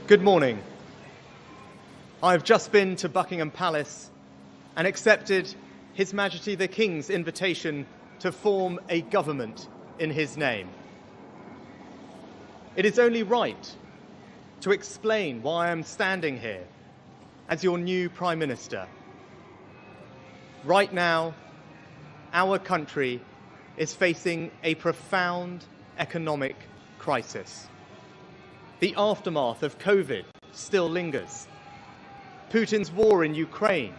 Good morning. I have just been to Buckingham Palace and accepted His Majesty the King's invitation to form a government in his name. It is only right to explain why I am standing here as your new Prime Minister. Right now, our country is facing a profound economic crisis. The aftermath of COVID still lingers. Putin's war in Ukraine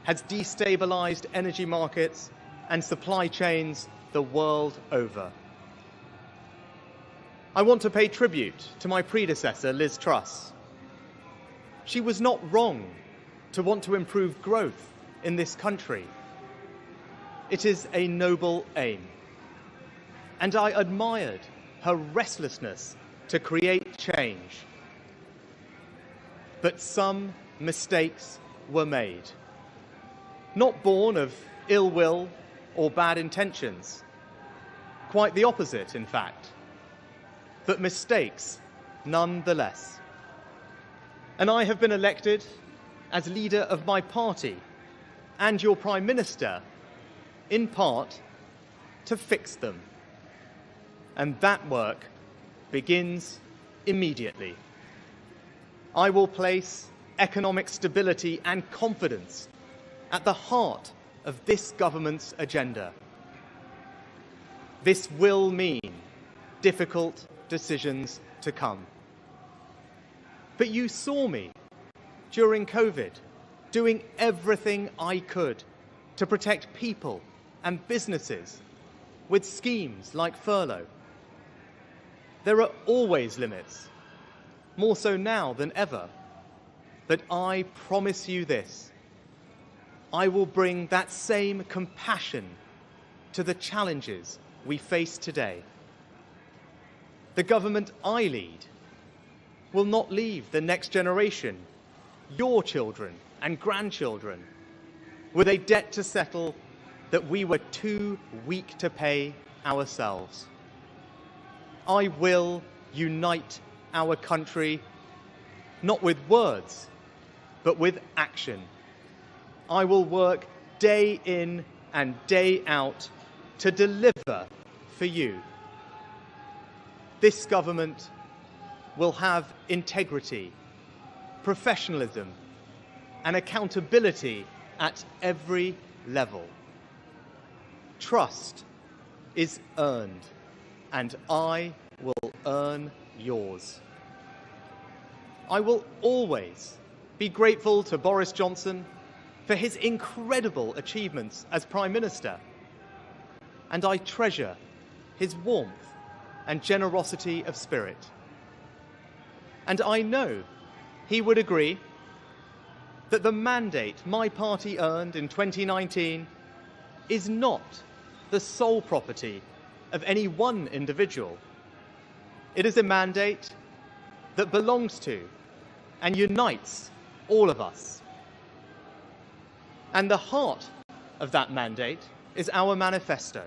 has destabilized energy markets and supply chains the world over. I want to pay tribute to my predecessor, Liz Truss. She was not wrong to want to improve growth in this country. It is a noble aim. And I admired her restlessness to create change. But some mistakes were made, not born of ill will or bad intentions. Quite the opposite, in fact, but mistakes nonetheless. And I have been elected as leader of my party and your Prime Minister, in part, to fix them. And that work begins immediately. I will place economic stability and confidence at the heart of this government's agenda. This will mean difficult decisions to come. But you saw me during COVID doing everything I could to protect people and businesses with schemes like furlough. There are always limits, more so now than ever. But I promise you this: I will bring that same compassion to the challenges we face today. The government I lead will not leave the next generation, your children and grandchildren, with a debt to settle that we were too weak to pay ourselves. I will unite our country, not with words, but with action. I will work day in and day out to deliver for you. This government will have integrity, professionalism, and accountability at every level. Trust is earned, and I will earn yours. I will always be grateful to Boris Johnson for his incredible achievements as Prime Minister, and I treasure his warmth and generosity of spirit. And I know he would agree that the mandate my party earned in 2019 is not the sole property of any one individual. It is a mandate that belongs to and unites all of us. And the heart of that mandate is our manifesto.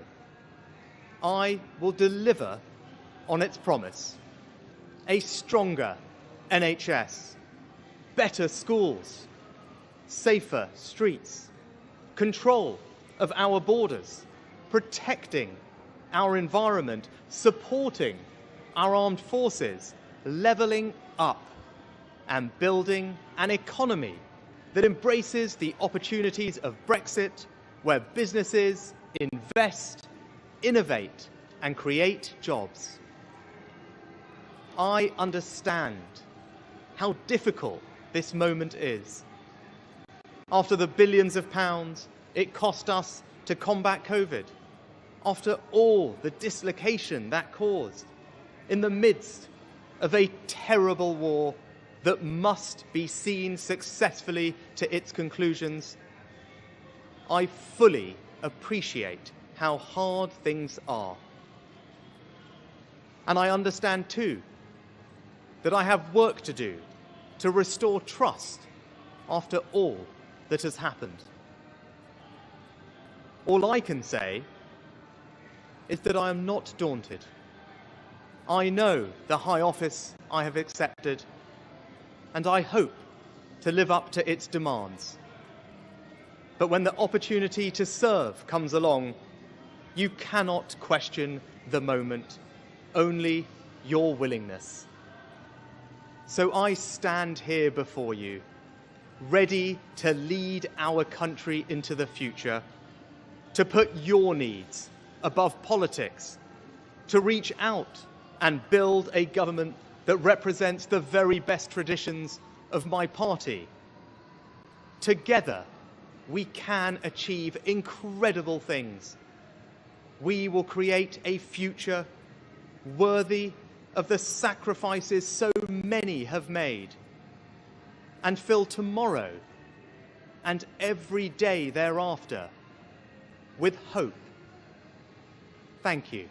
I will deliver on its promise: a stronger NHS, better schools, safer streets, control of our borders, protecting our environment, supporting our armed forces, levelling up, and building an economy that embraces the opportunities of Brexit, where businesses invest, innovate, and create jobs. I understand how difficult this moment is. After the billions of pounds it cost us to combat COVID, after all the dislocation that caused, in the midst of a terrible war that must be seen successfully to its conclusions, I fully appreciate how hard things are. And I understand too that I have work to do to restore trust after all that has happened. All I can say is that I am not daunted. I know the high office I have accepted, and I hope to live up to its demands. But when the opportunity to serve comes along, you cannot question the moment, only your willingness. So I stand here before you, ready to lead our country into the future, to put your needs above politics, to reach out and build a government that represents the very best traditions of my party. Together, we can achieve incredible things. We will create a future worthy of the sacrifices so many have made, and fill tomorrow and every day thereafter with hope. Thank you.